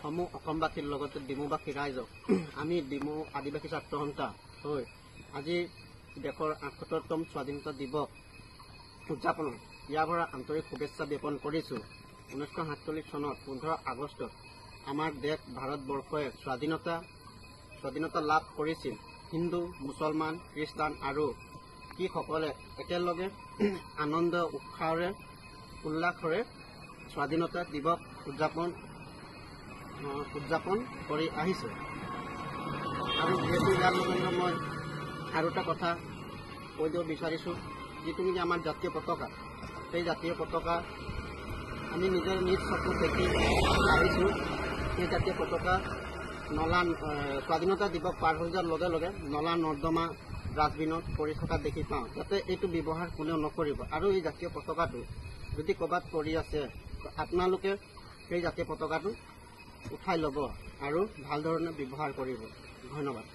সমূহ অসমবাসীৰ লগতে ডিমৌবাসী ৰাইজক আমি ডিমৌ আদিবাসী ছাত্ৰ সন্থা হৈ আজি দেশৰ ৭৮তম স্বাধীনতা দিৱস উদযাপনত ইয়াৰ পৰা আন্তৰিক শুভেচ্ছা জ্ঞাপন কৰিছোঁ। 1947 চনত 15 আগষ্টত আমাৰ দেশ ভাৰতবৰ্ষই স্বাধীনতা লাভ কৰিছিল। হিন্দু, মুছলমান, খ্ৰীষ্টান আৰু শিখসকলে একেলগে আনন্দ উল্লাসেৰে স্বাধীনতা দিৱস উদযাপন কৰি আহিছে। আৰু যিহেতু ইয়াৰ লগে মই আৰু এটা কথা কৈ দিব বিচাৰিছোঁ, যিটো নেকি আমাৰ জাতীয় পতাকা, সেই জাতীয় পতাকা আমি নিজৰ নিজ চকুত দেখি আহিছোঁ। সেই জাতীয় পতাকা স্বাধীনতা দিৱস পাৰ হৈ যোৱাৰ লগে লগে নলা নৰ্দমা ডাষ্টবিনত পৰি থকা দেখি পাওঁ। যাতে এইটো ব্যৱহাৰ কোনেও নকৰিব। আৰু এই জাতীয় পতাকাটো যদি ক'ৰবাত পৰি আছে, আপোনালোকে সেই জাতীয় পতাকাটো উঠাই ল'ব আৰু ভাল ধৰণে ব্যৱহাৰ কৰিব। ধন্যবাদ।